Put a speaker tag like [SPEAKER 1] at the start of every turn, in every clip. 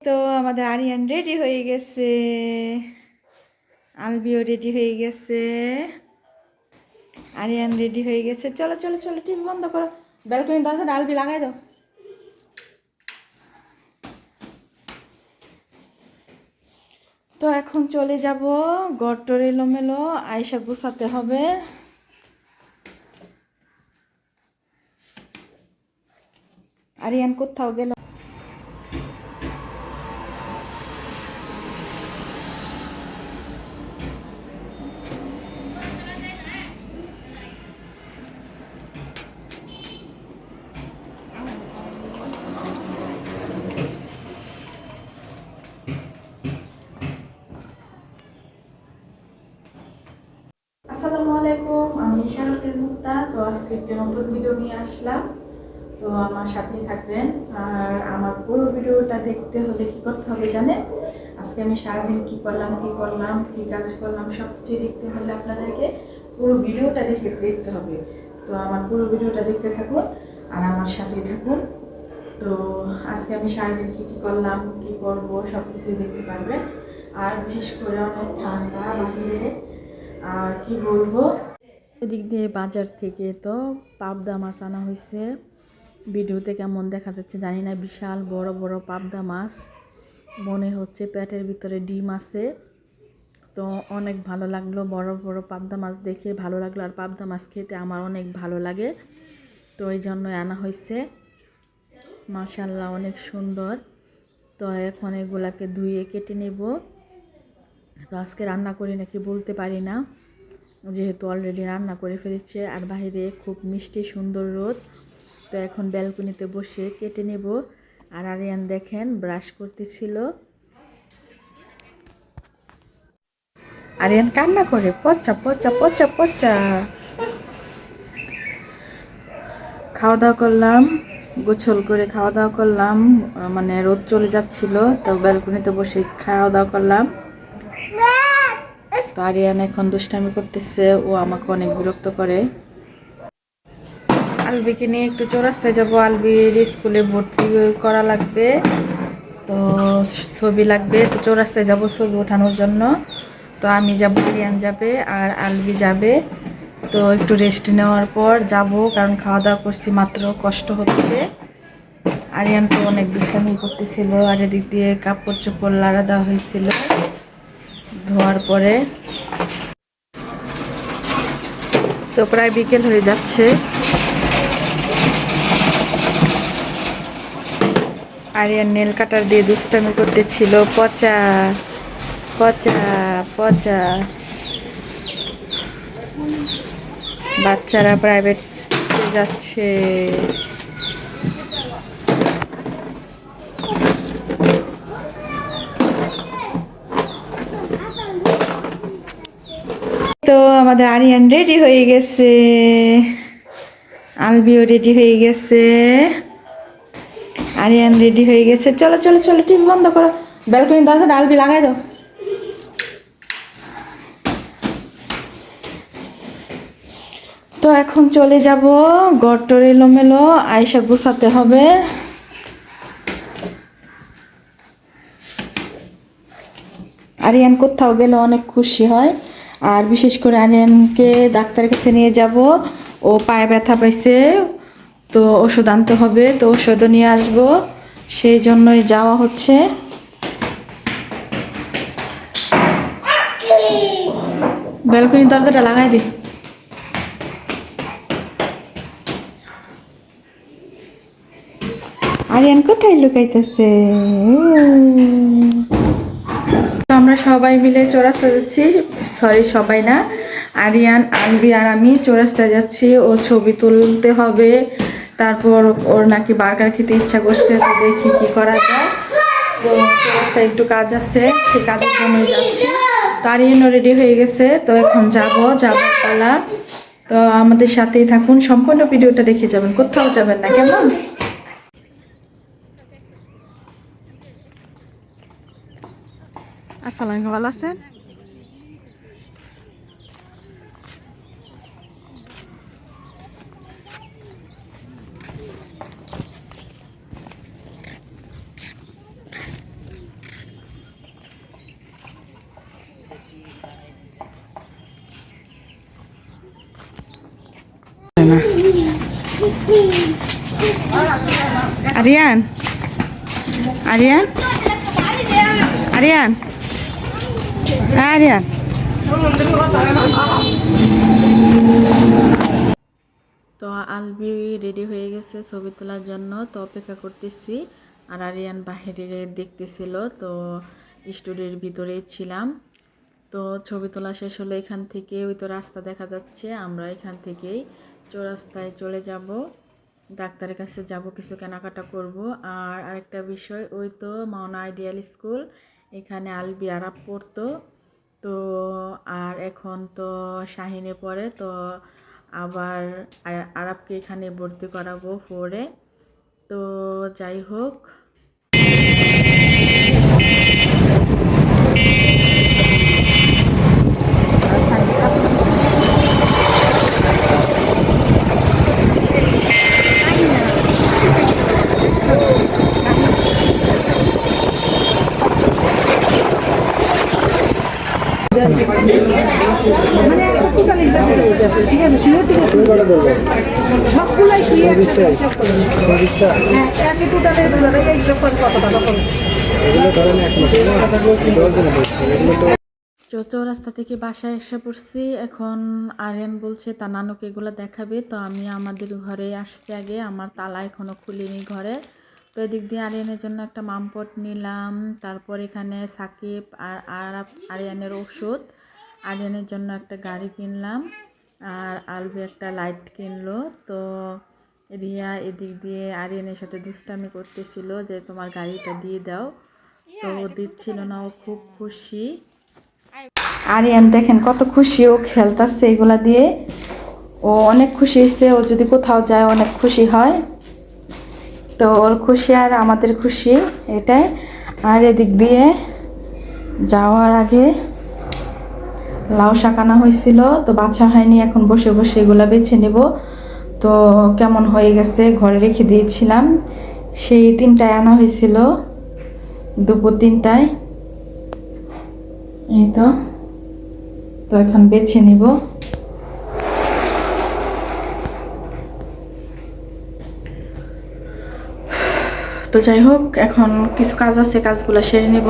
[SPEAKER 1] তো আমাদের আরিয়ান রেডি হয়ে গেছে, আলবিও রেডি হয়ে গেছে। আরিয়ান রেডি হয়ে গেছে। চলো চলো চলো, টিভি বন্ধ করো, ব্যালকনি দরজাটা আলবি লাগাই দাও। তো এখন চলে যাব, গট্টর এলোমেলো, আয়সা গুছাতে হবে। আরিয়ান কোথাও গেল। আসসালামু আলাইকুম, আমি শারুকের মুক্তা। তো আজকে একটা নতুন ভিডিও নিয়ে আসলাম, তো আমার সাথেই থাকবেন। আর আমার পুরো ভিডিওটা দেখতে হলে কি করতে হবে জানেন? আজকে আমি সারাদিন কি করলাম কি কাজ করলাম সব কিছু দেখতে হলে আপনাদেরকে পুরো ভিডিওটা দেখতে হবে। তো আমার পুরো ভিডিওটা দেখতে থাকুন আর আমার সাথেই থাকুন। তো আজকে আমি সারাদিন কি করলাম কি করব সব কিছু দেখতে পারবেন। আর বিশেষ করে অনেক ঠান্ডা বাহিরে, আর কি বলবো, ওদিক দিয়ে বাজার থেকে তো পাবদা মাছ আনা হয়েছে। ভিডিওতে কেমন দেখা যাচ্ছে জানি না, বিশাল বড় বড় পাবদা মাছ, মনে হচ্ছে পেটের ভিতরে ডিম আছে। তো অনেক ভালো লাগলো, বড় বড় পাবদা মাছ দেখে ভালো লাগলো। আর পাবদা মাছ খেতে আমার অনেক ভালো লাগে, তো এই জন্যই আনা হয়েছে। মাশাআল্লাহ অনেক সুন্দর। তো এখন এগুলাকে ধুয়ে কেটে নেব। তো আজকে রান্না করি নাকি বলতে পারি না, যেহেতু অলরেডি রান্না করে ফেলেছে। আর বাইরে খুব মিষ্টি সুন্দর রোদ। তো এখন ব্যালকনিতে বসে কেটে নেব। আর আরিয়ান দেখেন ব্রাশ করতেছিল। আরিয়ান কান্না করে, পচা পচা পচা পচা। খাওয়া দাওয়া করলাম, গোছল করে খাওয়া দাওয়া করলাম, মানে রোদ চলে যাচ্ছিল, তো ব্যালকনিতে বসে খাওয়া দাওয়া করলাম। তো আরিয়ান এখন দুষ্টামি করতেছে, ও আমাকে অনেক বিরক্ত করে। আলবিকে নিয়ে একটু চৌরাস্তায় যাবো, আলবির স্কুলে ভর্তি করা লাগবে, তো ছবি লাগবে। তো চৌরাস্তায় যাবো ছবি ওঠানোর জন্য। তো আমি যাব, আরিয়ান যাবে আর আলবি যাবে। তো একটু রেস্ট নেওয়ার পর যাব, কারণ খাওয়া দাওয়া করছি মাত্র, কষ্ট হচ্ছে। আরিয়ান তো অনেক দুষ্টামি করতেছিল। আর এদিক দিয়ে কাপড় চোপড় লাড়া দেওয়া হয়েছিল, ধোয়ার পরে। তো প্রায় বিকেল হয়ে যাচ্ছে। আরিয়ান নেল কাটার দিয়ে দুষ্টামি করতেছিল, পচা পচা পচা। বাচ্চারা প্রাইভেট যাচ্ছে। তো আমাদের আরিয়ান রেডি হয়ে গেছে, আলবিও রেডি হয়ে গেছে। আরিয়ান রেডি হয়ে গেছে। চলো চলো চলো, টিভি বন্ধ করো, ব্যালকনি দরজাটা আলবি লাগাই দাও। তো এখন চলে যাব, গট্টর এলোমেলো, আয়সা গুছাতে হবে। আরিয়ান কোথাও গেলে অনেক খুশি হয়। আর বিশেষ করে আরিয়ানকে ডাক্তারের কাছে নিয়ে যাব, ও পায়ে ব্যথা পাইছে, তো ওষুধ আনতে হবে। তো ওষুধও নিয়ে আসবো, সেই জন্যই যাওয়া হচ্ছে। ব্যালকনির দরজাটা লাগাই দি। আরিয়ান কোথায় লুকাইতেছে? আমরা সবাই মিলে চৌরাস্তা যাচ্ছি, সরি সবাই না, আরিয়ান, আলবি আর আমি চৌরাস্তায় যাচ্ছি। ও ছবি তুলতে হবে, তারপর ওর নাকি বার্গার খেতে ইচ্ছা করছে, তো দেখি কি করা যায়। তো চৌরাস্তায় একটু কাজ আছে, সে কাজের জন্য যাচ্ছি। তো আরিয়ানও রেডি হয়ে গেছে, তো এখন যাবার পালা। তো আমাদের সাথেই থাকুন, সম্পূর্ণ ভিডিওটা দেখে যাবেন, কোথাও যাবেন না, কেমন? আসসালামু, ভালো আছেন? না। আরিয়ান আরিয়ান আরিয়ান আরিয়ান তো আলবি রেডি হয়ে গেছে ছবি তোলার জন্য, তো অপেক্ষা করতেছি। আর আরিয়ান বাহিরে দেখতেছিল, তো স্টুডিওর ভিতরেই ছিলাম। তো ছবি তোলা শেষ হলে এখান থেকে ওই তো রাস্তা দেখা যাচ্ছে, আমরা এখান থেকেই চৌরাস্তায় চলে যাব, ডাক্তারের কাছে যাব, কিছু কেনাকাটা করব। আর আরেকটা বিষয়, ওই তো মাওনা আইডিয়াল স্কুল, এখানে আলবি আরাপ পড়তো। তো আর এখন তো শাহিনে পড়ে, তো আবার আরাপকে এখানে ভর্তি করাবো 4-এ। তো যাই হোক, চৌরাস্তা থেকে বাসায় এসে পড়ছি। এখন আরিয়ান বলছে তার নানুকে এগুলো দেখাবে, তো আমি আমাদের ঘরে আসতে আগে আমার তালা এখনও খুলিনি ঘরে। তো এদিক দিয়ে আরিয়ানের জন্য একটা মামপট নিলাম, তারপর এখানে সাকিব আর আরিয়ানের ওষুধ, আরিয়ানের জন্য একটা গাড়ি কিনলাম, আর আলবি একটা লাইট কিনলো। তো রিয়া এদিক দিয়ে আরিয়ানের সাথে দুষ্টামি করতেছিল যে তোমার গাড়িটা দিয়ে দাও, তো ও দিচ্ছিল না, ও খুব খুশি। আরিয়ান দেখেন কত খুশি, ও খেলতেছে এগুলা দিয়ে, ও অনেক খুশি হয়েছে। ও যদি কোথাও যায় অনেক খুশি হয়, তো ওর খুশি আর আমাদের খুশি এটাই। আর এদিক দিয়ে যাওয়ার আগে লাউ শাক আনা হয়েছিল, তো বাছা হয়নি, এখন বসে বসে এগুলা বেছে নেব। তো কেমন হয়ে গেছে, ঘরে রেখে দিয়েছিলাম, সেই 3টায় আনা হয়েছিল, দুপুর 3টায়। এই তো এখন বেছে নিব। তো যাই হোক, এখন কিছু কাজ আছে, কাজগুলো সেরে নেব।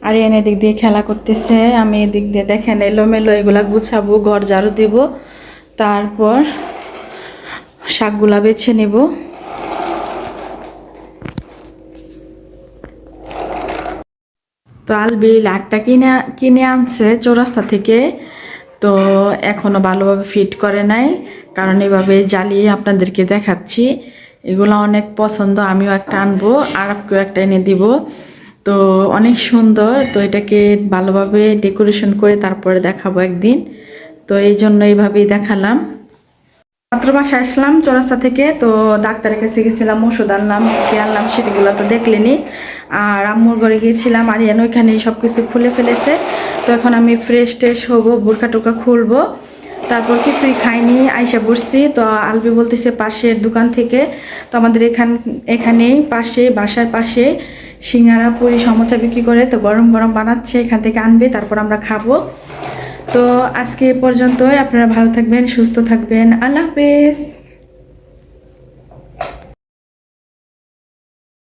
[SPEAKER 1] আরিয়ান এদিক দিয়ে খেলা করতেছে, আমি এদিক দিয়ে দেখেন এলোমেলো এগুলা গুছাবো, ঘর ঝাড়ু দিব, তারপর শাকগুলা বেছে নেব। তো আলবি লাইটটা কিনে আনছে চৌরাস্তা থেকে, তো এখনও ভালোভাবে ফিট করে নাই, কারণ এভাবে জ্বালিয়ে আপনাদেরকে দেখাচ্ছি। এগুলো অনেক পছন্দ, আমিও একটা আনবো, আর আপকেও একটা এনে দিব। তো অনেক সুন্দর, তো এটাকে ভালোভাবে ডেকোরেশন করে তারপরে দেখাবো একদিন। তো এই জন্য এইভাবেই দেখালাম। মাত্র বাসায় আসলাম চৌরাস্তা থেকে, তো ডাক্তারের কাছে গেছিলাম, ওষুধ আনলাম, কি আনলাম সেগুলো তো দেখলেনি। আর আম্মুর ঘরে গিয়েছিলাম, আরিয়ান ওইখানে সব কিছু খুলে ফেলেছে। তো এখন আমি ফ্রেশ ট্রেশ হবো, বোরকা টোকা খুলবো, তারপর কিছুই খাইনি, আইসা বসছি। তো আলবি বলতেছে পাশের দোকান থেকে, তো আমাদের এখানেই পাশে, বাসার পাশে সিঙ্গারা পুরি সমোসা বিক্রি করে, তো গরম গরম বানাচ্ছে, এখান থেকে আনবে, তারপর আমরা খাবো। তো আজকে এ পর্যন্তই, আপনারা ভালো থাকবেন, সুস্থ থাকবেন, আল্লাহ হাফেজ।